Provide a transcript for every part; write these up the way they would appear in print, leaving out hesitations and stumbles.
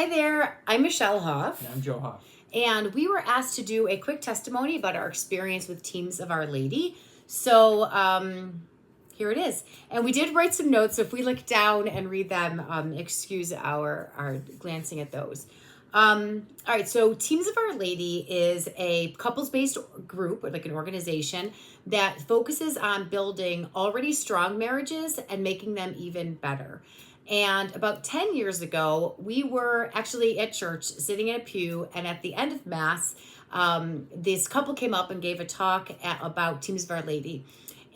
Hi there, I'm Michelle Hoff. And I'm Joe Hoff. And we were asked to do a quick testimony about our experience with Teams of Our Lady. So here it is. And we did write some notes. So if we look down and read them, excuse our glancing at those. All right, so Teams of Our Lady is a couples-based group, or like an organization that focuses on building already strong marriages and making them even better. And about 10 years ago, we were actually at church sitting in a pew, and at the end of Mass, this couple came up and gave a talk about Teams of Our Lady.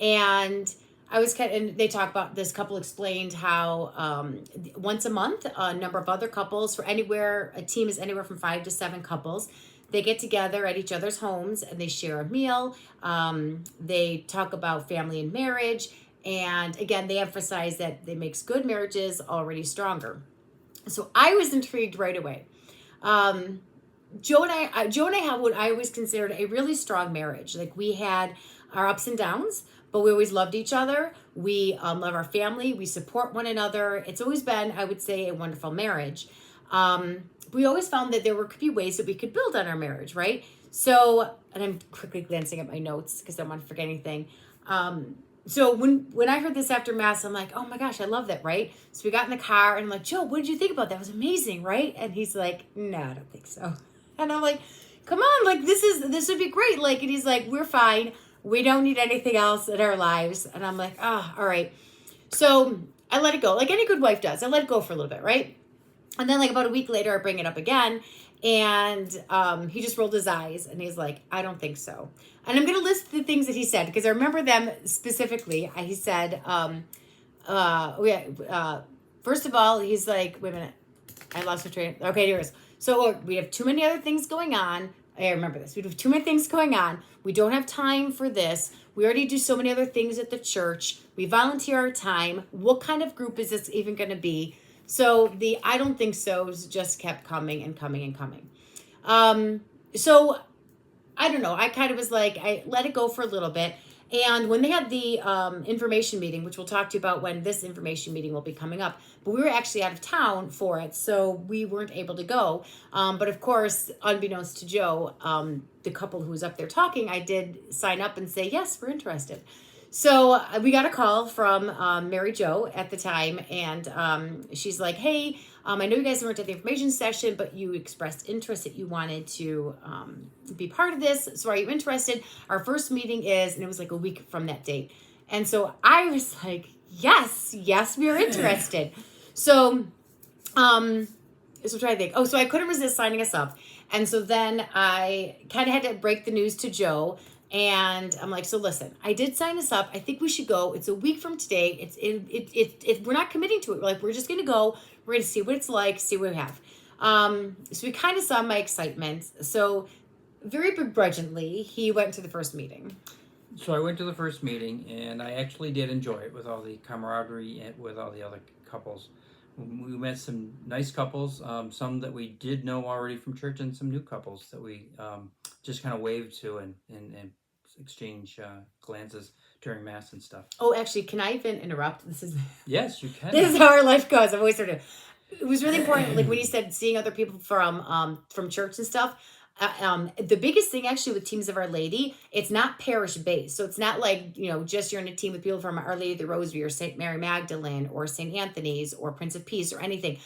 And and they talk about, this couple explained how once a month, a number of other couples, a team is anywhere from 5 to 7 couples. They get together at each other's homes and they share a meal. They talk about family and marriage. And again, they emphasize that it makes good marriages already stronger. So I was intrigued right away. Joe and I have what I always considered a really strong marriage. Like, we had our ups and downs, but we always loved each other. We love our family. We support one another. It's always been, I would say, a wonderful marriage. We always found that could be ways that we could build on our marriage, right? So, and I'm quickly glancing at my notes because I don't want to forget anything. So when I heard this after Mass, I'm like, oh my gosh, I love that, right? So we got in the car and I'm like, Joe, what did you think about that? It was amazing, right? And he's like, no, I don't think so. And I'm like, come on, like this would be great. Like, and he's like, we're fine. We don't need anything else in our lives. And I'm like, oh, all right. So I let it go, like any good wife does. I let it go for a little bit, right? And then like about a week later, I bring it up again. And he just rolled his eyes and he's like, I don't think so. And I'm going to list the things that he said because I remember them specifically. He said, first of all, he's like, wait a minute, I lost my train. Okay, here it is. So we have too many other things going on. I remember this. We have too many things going on. We don't have time for this. We already do so many other things at the church. We volunteer our time. What kind of group is this even going to be? So the I don't think so's just kept coming and coming and coming. So I don't know. I kind of was like, I let it go for a little bit. And when they had the information meeting, which we'll talk to you about when this information meeting will be coming up, but we were actually out of town for it, so we weren't able to go. But of course, unbeknownst to Joe, the couple who was up there talking, I did sign up and say, yes, we're interested. So we got a call from Mary Jo at the time, and she's like, hey, I know you guys weren't at the information session, but you expressed interest that you wanted to be part of this. So are you interested? Our first meeting is, and it was like a week from that date. And so I was like, yes, we are interested. So, so I'm trying to think. Oh, so I couldn't resist signing us up. And so then I kind of had to break the news to Joe. And I'm like, so listen, I did sign us up. I think we should go. It's a week from today. We're not committing to it. We're like, we're just going to go. We're going to see what it's like, see what we have. So we kind of saw my excitement. So very begrudgingly, he went to the first meeting. So I went to the first meeting, and I actually did enjoy it with all the camaraderie and with all the other couples. We met some nice couples, some that we did know already from church, and some new couples that we just kind of waved to and exchange glances during Mass and stuff. Oh, actually, can I even interrupt? Yes, you can. This is how our life goes. I've always heard it. It was really important, like when you said seeing other people from church and stuff. The biggest thing actually with Teams of Our Lady, it's not parish based. So it's not like, just you're in a team with people from Our Lady of the Rosary or St. Mary Magdalene or St. Anthony's or Prince of Peace or anything.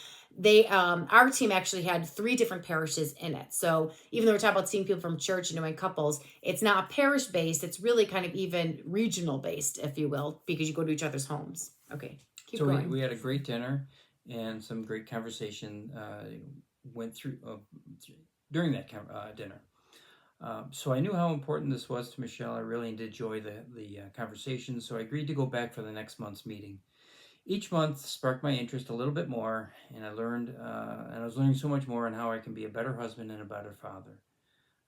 Our team actually had 3 different parishes in it. So even though we're talking about seeing people from church and knowing couples, it's not parish based. It's really kind of even regional based, if you will, because you go to each other's homes. Okay. Keep going. We had a great dinner and some great conversation went through during that dinner. So I knew how important this was to Michelle. I really did enjoy the conversation, so I agreed to go back for the next month's meeting. Each month sparked my interest a little bit more, and I was learning so much more on how I can be a better husband and a better father.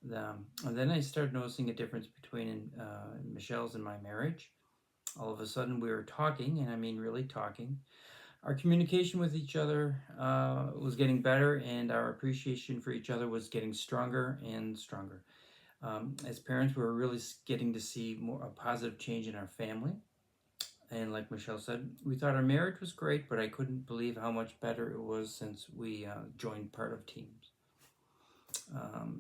And then I started noticing a difference between Michelle's and my marriage. All of a sudden we were talking, and I mean really talking. Our communication with each other was getting better, and our appreciation for each other was getting stronger and stronger. As parents, we were really getting to see a positive change in our family. And like Michelle said, we thought our marriage was great, but I couldn't believe how much better it was since we joined part of teams.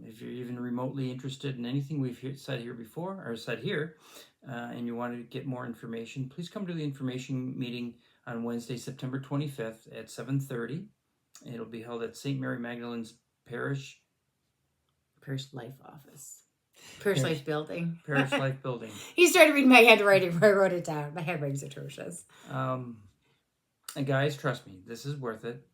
If you're even remotely interested in anything we've said here before, or said here, and you want to get more information, please come to the information meeting on Wednesday, September 25th at 7:30. It'll be held at St. Mary Magdalene's Parish Life Office. Parish Life Building. Parish Life Building. He's trying to read my handwriting where I wrote it down. My handwriting's atrocious. And guys, trust me, this is worth it.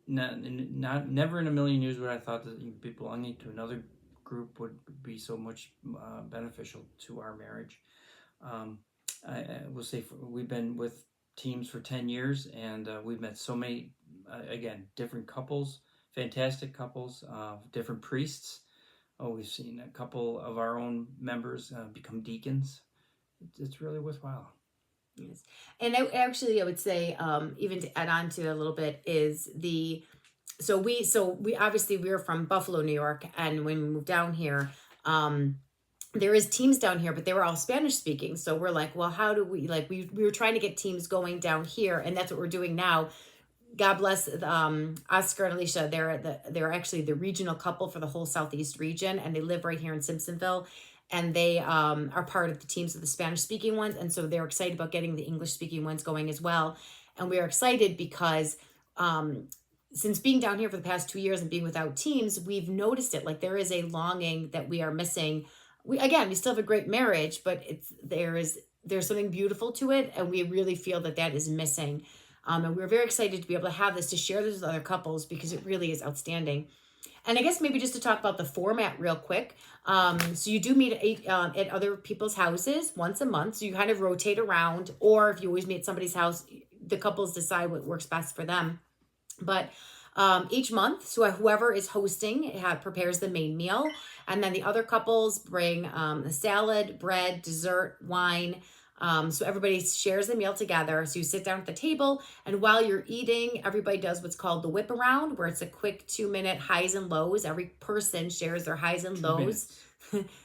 Never in a million years would I thought that belonging to another group would be so much beneficial to our marriage. I will say we've been with teams for 10 years, and we've met so many, again, different couples, fantastic couples, different priests. We've seen a couple of our own members become deacons. It's really worthwhile. Yes. And I would say, even to add on to a little bit, is so we obviously we're from Buffalo, New York, and when we moved down here, there is teams down here, but they were all Spanish speaking. So we're like, well, how do we, like, we were trying to get teams going down here, and that's what we're doing now. God bless Oscar and Alicia. They're actually the regional couple for the whole Southeast region, and they live right here in Simpsonville. And they are part of the teams of the Spanish-speaking ones. And so they're excited about getting the English-speaking ones going as well. And we are excited because since being down here for the past 2 years and being without teams, we've noticed it. Like, there is a longing that we are missing. We still have a great marriage, but there's something beautiful to it. And we really feel that is missing. And we're very excited to be able to have this, to share this with other couples, because it really is outstanding. And I guess maybe just to talk about the format real quick. So you do meet at other people's houses once a month. So you kind of rotate around, or if you always meet at somebody's house, the couples decide what works best for them. But each month, so whoever is hosting prepares the main meal. And then the other couples bring the salad, bread, dessert, wine. So everybody shares the meal together. So you sit down at the table, and while you're eating, everybody does what's called the whip around, where it's a quick 2-minute highs and lows. Every person shares their highs and lows,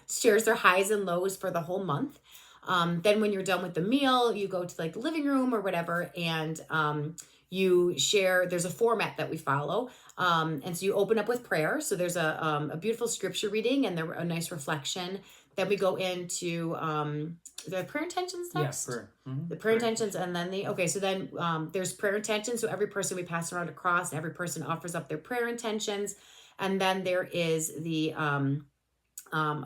shares their highs and lows for the whole month. Then when you're done with the meal, you go to like the living room or whatever, and you share. There's a format that we follow. And so you open up with prayer. So there's a beautiful scripture reading and a nice reflection. Then we go into the prayer intentions next. Yeah, prayer. Mm-hmm. The prayer intentions, and then there's prayer intentions. So every person, we pass around a cross, and every person offers up their prayer intentions. And then there is a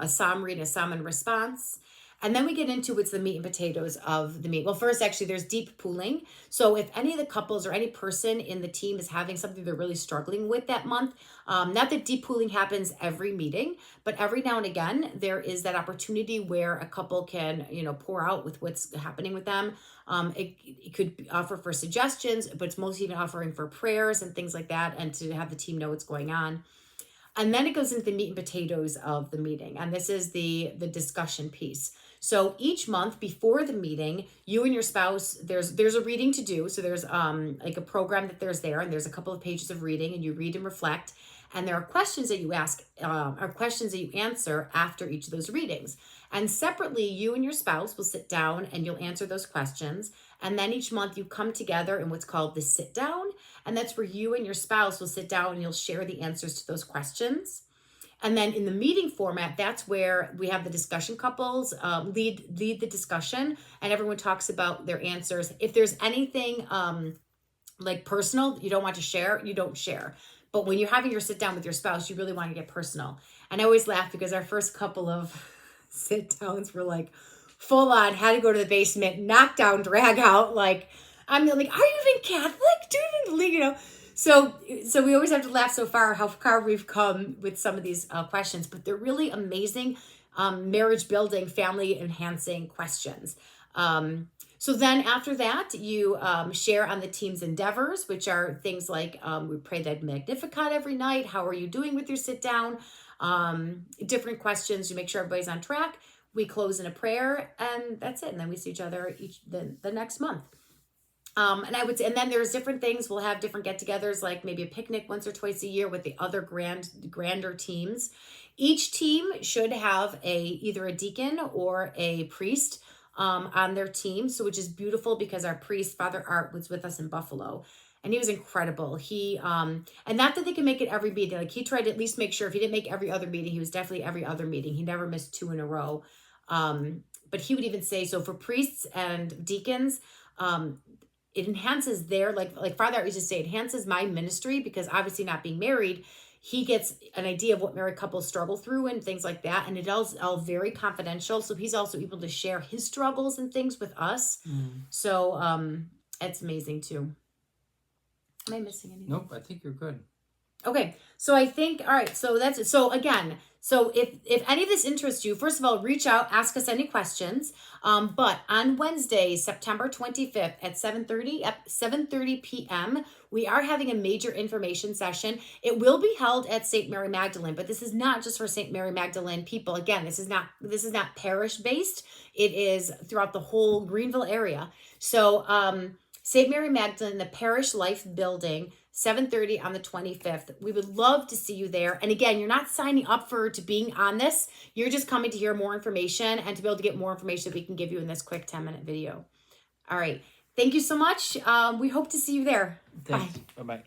psalm reading, a psalm and response. And then we get into what's the meat and potatoes of the meat. Well, first, actually, there's deep pooling. So if any of the couples or any person in the team is having something they're really struggling with that month, not that deep pooling happens every meeting, but every now and again, there is that opportunity where a couple can, pour out with what's happening with them. It could offer for suggestions, but it's mostly even offering for prayers and things like that, and to have the team know what's going on. And then it goes into the meat and potatoes of the meeting. And this is the discussion piece. So each month before the meeting, you and your spouse, there's a reading to do. So there's like a program that there, and there's a couple of pages of reading, and you read and reflect. And there are questions that you ask, or questions that you answer after each of those readings. And separately, you and your spouse will sit down and you'll answer those questions. And then each month you come together in what's called the sit down. And that's where you and your spouse will sit down and you'll share the answers to those questions. And then in the meeting format, that's where we have the discussion couples lead the discussion, and everyone talks about their answers. If there's anything like personal you don't want to share, you don't share. But when you're having your sit down with your spouse, you really want to get personal. And I always laugh because our first couple of sit downs were like full on, had to go to the basement, knock down, drag out. Like, I'm like, are you even Catholic? Do you even, So we always have to laugh so far how far we've come with some of these questions, but they're really amazing marriage building, family enhancing questions. So then after that, you share on the team's endeavors, which are things like we pray the Magnificat every night. How are you doing with your sit down? Different questions to make sure everybody's on track. We close in a prayer, and that's it. And then we see each other the next month. And I would say, and then there's different things. We'll have different get-togethers, like maybe a picnic once or twice a year with the other grander teams. Each team should have either a deacon or a priest on their team. So, which is beautiful because our priest, Father Art, was with us in Buffalo. And he was incredible. He, and not that they can make it every meeting. Like he tried to at least make sure if he didn't make every other meeting, he was definitely every other meeting. He never missed 2 in a row. But he would even say, so for priests and deacons, it enhances their, like Father Art used to say, it enhances my ministry because obviously not being married, he gets an idea of what married couples struggle through and things like that. And it all very confidential. So he's also able to share his struggles and things with us. So it's amazing too. Am I missing anything? Nope, I think you're good. Okay, so I think, all right, so that's it. So again, so if any of this interests you, first of all, reach out, ask us any questions. But on Wednesday, September 25th at 7:30 p.m., we are having a major information session. It will be held at St. Mary Magdalene, but this is not just for St. Mary Magdalene people. Again, this is not parish based. It is throughout the whole Greenville area. So St. Mary Magdalene, the Parish Life Building, 7:30 on the 25th. We would love to see you there. And again, you're not signing up to being on this. You're just coming to hear more information and to be able to get more information that we can give you in this quick 10-minute video. All right. Thank you so much. We hope to see you there. Thanks. Bye-bye.